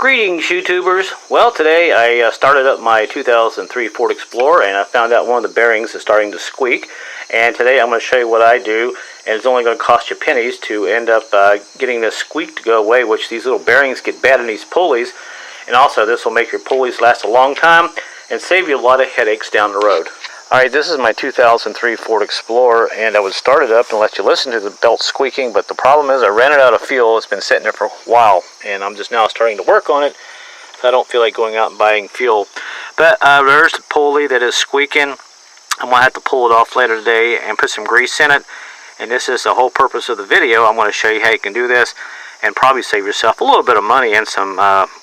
Greetings, YouTubers. Well, today I started up my 2003 Ford Explorer and I found out one of the bearings is starting to squeak. And today I'm going to show you what I do, and it's only going to cost you pennies to end up getting this squeak to go away, which these little bearings get bad in these pulleys. And also this will make your pulleys last a long time and save you a lot of headaches down the road. Alright, this is my 2003 Ford Explorer, and I would start it up and let you listen to the belt squeaking, but the problem is I ran it out of fuel. It's been sitting there for a while, and I'm just now starting to work on it, so I don't feel like going out and buying fuel. But there's the pulley that is squeaking. I'm going to have to pull it off later today and put some grease in it, and this is the whole purpose of the video. I'm going to show you how you can do this and probably save yourself a little bit of money and some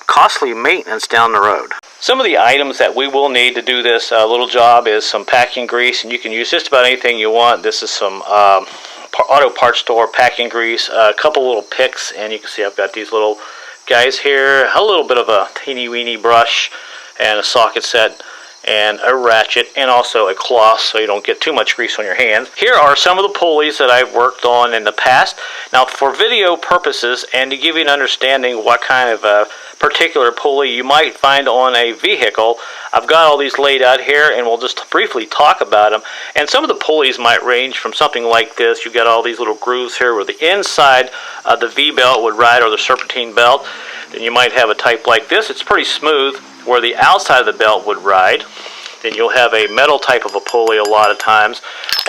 costly maintenance down the road. Some of the items that we will need to do this little job is some packing grease, and you can use just about anything you want. This is some auto parts store packing grease, a couple little picks, and you can see I've got these little guys here, a little bit of a teeny weeny brush, and a socket set, and a ratchet, and also a cloth so you don't get too much grease on your hands. Here are some of the pulleys that I've worked on in the past. Now, for video purposes and to give you an understanding what kind of particular pulley you might find on a vehicle, I've got all these laid out here, and we'll just briefly talk about them. And some of the pulleys might range from something like this. You've got all these little grooves here where the inside of the V-belt would ride, or the serpentine belt. Then you might have a type like this. It's pretty smooth, where the outside of the belt would ride. Then you'll have a metal type of a pulley a lot of times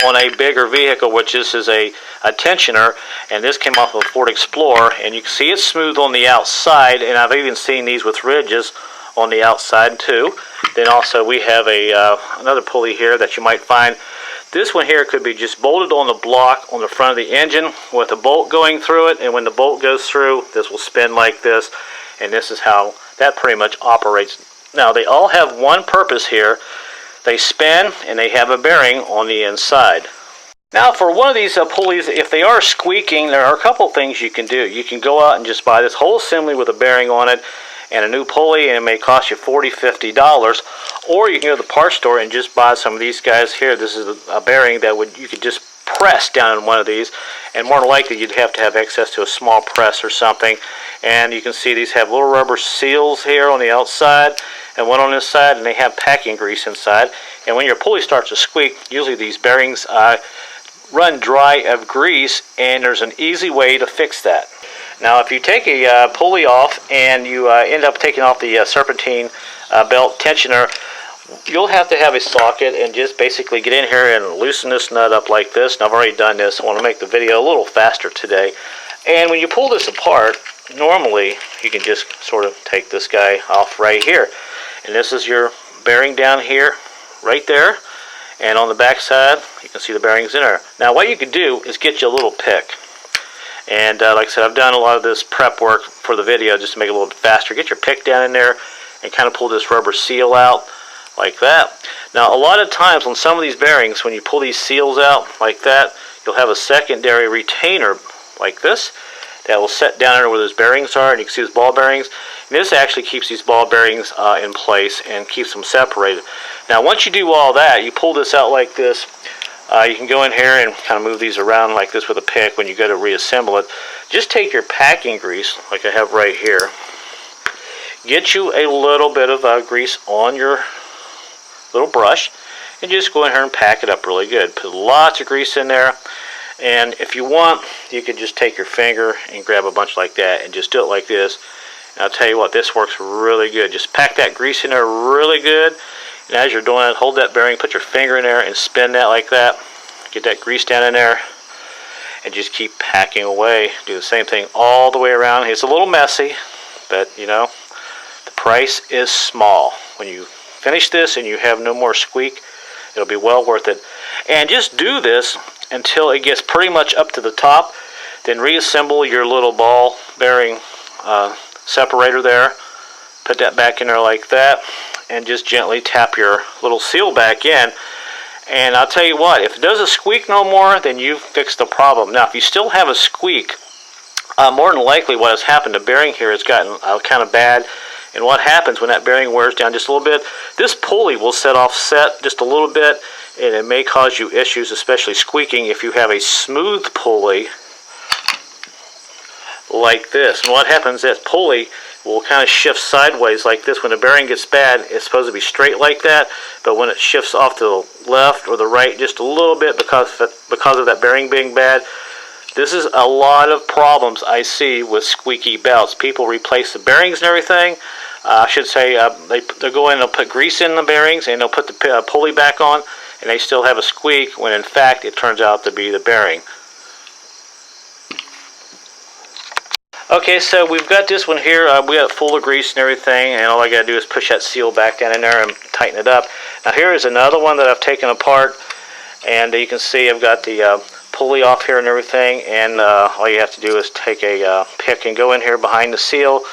on a bigger vehicle, which this is a tensioner, and this came off of a Ford Explorer, and you can see it's smooth on the outside, and I've even seen these with ridges on the outside too. Then also we have another pulley here that you might find. This one here could be just bolted on the block on the front of the engine with a bolt going through it, and when the bolt goes through, this will spin like this, and this is how that pretty much operates. Now, they all have one purpose here. They spin, and they have a bearing on the inside. Now, for one of these pulleys, if they are squeaking, there are a couple things you can do. You can go out and just buy this whole assembly with a bearing on it and a new pulley, and it may cost you $40, $50. Or you can go to the parts store and just buy some of these guys here. This is a bearing that you could just press down in one of these, and more than likely you'd have to have access to a small press or something. And you can see these have little rubber seals here on the outside and one on this side, and they have packing grease inside. And when your pulley starts to squeak, usually these bearings run dry of grease, and there's an easy way to fix that. Now, if you take a pulley off and you end up taking off the serpentine belt tensioner, you'll have to have a socket and just basically get in here and loosen this nut up like this. And I've already done this. I want to make the video a little faster today. And when you pull this apart, normally you can just sort of take this guy off right here. And this is your bearing down here, right there. And on the back side, you can see the bearings in there. Now, what you can do is get you a little pick. And like I said, I've done a lot of this prep work for the video just to make it a little bit faster. Get your pick down in there and kind of pull this rubber seal out like that. Now, a lot of times on some of these bearings, when you pull these seals out like that, you'll have a secondary retainer like this that will set down there where those bearings are, and you can see those ball bearings. And this actually keeps these ball bearings in place and keeps them separated. Now, once you do all that, you pull this out like this. You can go in here and kind of move these around like this with a pick when you go to reassemble it. Just take your packing grease, like I have right here. Get you a little bit of grease on your little brush, and just go in here and pack it up really good. Put lots of grease in there, and if you want, you could just take your finger and grab a bunch like that and just do it like this. And I'll tell you what, this works really good. Just pack that grease in there really good, and as you're doing it, hold that bearing, put your finger in there and spin that like that. Get that grease down in there and just keep packing away. Do the same thing all the way around. It's a little messy, but you know, the price is small. When you finish this and you have no more squeak, it'll be well worth it. And just do this until it gets pretty much up to the top. Then reassemble your little ball bearing separator there. Put that back in there like that, and just gently tap your little seal back in. And I'll tell you what, if it doesn't squeak no more, then you've fixed the problem. Now, if you still have a squeak, more than likely what has happened, the bearing here has gotten kind of bad. And what happens when that bearing wears down just a little bit, this pulley will set just a little bit, and it may cause you issues, especially squeaking, if you have a smooth pulley like this. And what happens is pulley will kind of shift sideways like this. When the bearing gets bad, it's supposed to be straight like that, but when it shifts off to the left or the right just a little bit because of that bearing being bad, this is a lot of problems I see with squeaky belts. People replace the bearings and everything. I should say they'll go in and they'll put grease in the bearings and they'll put the pulley back on, and they still have a squeak when in fact it turns out to be the bearing. Okay, so we've got this one here. We got full of grease and everything, and all I gotta do is push that seal back down in there and tighten it up. Now here is another one that I've taken apart, and you can see I've got the pulley off here and everything, and all you have to do is take a pick and go in here behind the seal,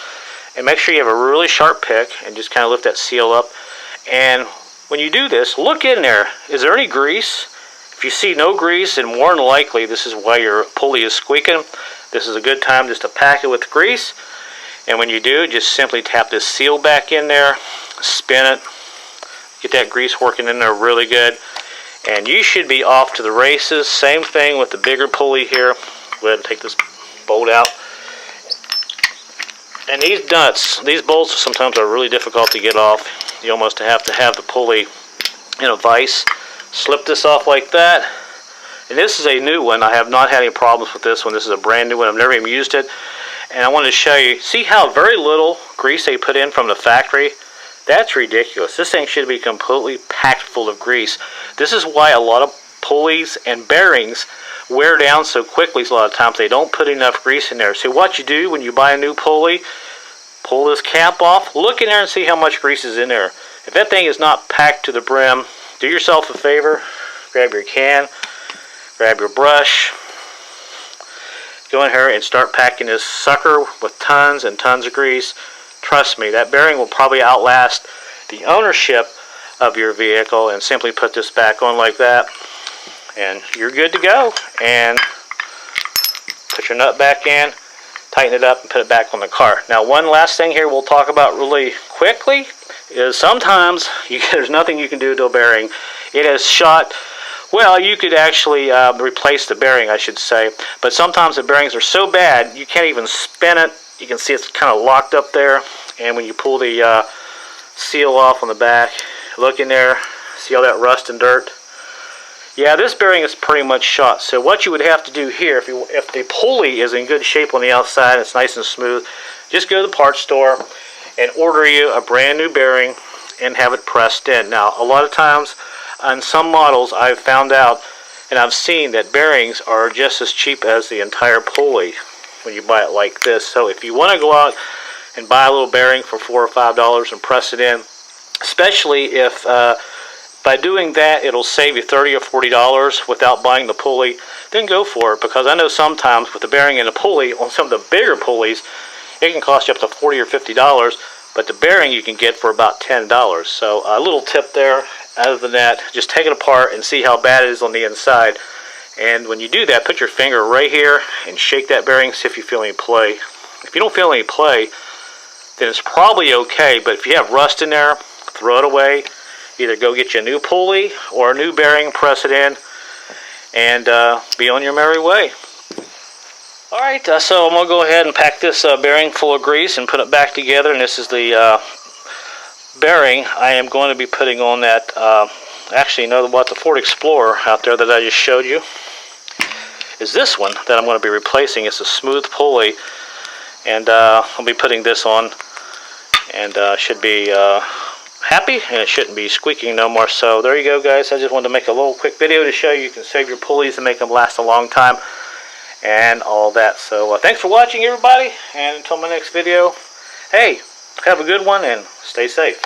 and make sure you have a really sharp pick, and just kind of lift that seal up. And when you do this, look in there. Is there any grease? If you see no grease, then more than likely this is why your pulley is squeaking. This is a good time just to pack it with grease, and when you do, just simply tap this seal back in there, spin it, get that grease working in there really good, and you should be off to the races. Same thing with the bigger pulley here. Go ahead and take this bolt out. And these nuts, these bolts sometimes are really difficult to get off. You almost have to have the pulley in a vise. Slip this off like that. And this is a new one. I have not had any problems with this one. This is a brand new one. I've never even used it. And I wanted to show you, see how very little grease they put in from the factory? That's ridiculous. This thing should be completely packed full of grease. This is why a lot of pulleys and bearings wear down so quickly. A lot of times they don't put enough grease in there. So what you do when you buy a new pulley, pull this cap off, look in there and see how much grease is in there. If that thing is not packed to the brim, do yourself a favor, grab your can, grab your brush, go in here and start packing this sucker with tons and tons of grease. Trust me, that bearing will probably outlast the ownership of your vehicle. And simply put this back on like that, and you're good to go. And put your nut back in, tighten it up, and put it back on the car. Now, one last thing here we'll talk about really quickly is sometimes there's nothing you can do to a bearing. It has shot. Well, you could actually replace the bearing, I should say. But sometimes the bearings are so bad, you can't even spin it. You can see it's kind of locked up there. And when you pull the seal off on the back, look in there, see all that rust and dirt? Yeah, this bearing is pretty much shot. So what you would have to do here, if the pulley is in good shape on the outside, it's nice and smooth, just go to the parts store and order you a brand new bearing and have it pressed in. Now, a lot of times, on some models, I've found out and I've seen that bearings are just as cheap as the entire pulley when you buy it like this. So if you want to go out and buy a little bearing for $4 or $5 and press it in, especially if by doing that it'll save you $30 or $40 without buying the pulley, then go for it. Because I know sometimes with the bearing and the pulley, on some of the bigger pulleys, it can cost you up to $40 or $50, but the bearing you can get for about $10. So a little tip there. Other than that, just take it apart and see how bad it is on the inside. And when you do that, put your finger right here and shake that bearing, see if you feel any play. If you don't feel any play, then it's probably okay. But if you have rust in there, throw it away. Either go get you a new pulley or a new bearing, press it in, and be on your merry way. Alright, so I'm going to go ahead and pack this bearing full of grease and put it back together. And this is the bearing I am going to be putting on that, actually, you know what, the Ford Explorer out there that I just showed you is this one that I'm going to be replacing. It's a smooth pulley, and I'll be putting this on, and should be happy, and it shouldn't be squeaking no more. So there you go, guys. I just wanted to make a little quick video to show you can save your pulleys and make them last a long time and all that. So thanks for watching, everybody, and until my next video, hey, have a good one and stay safe.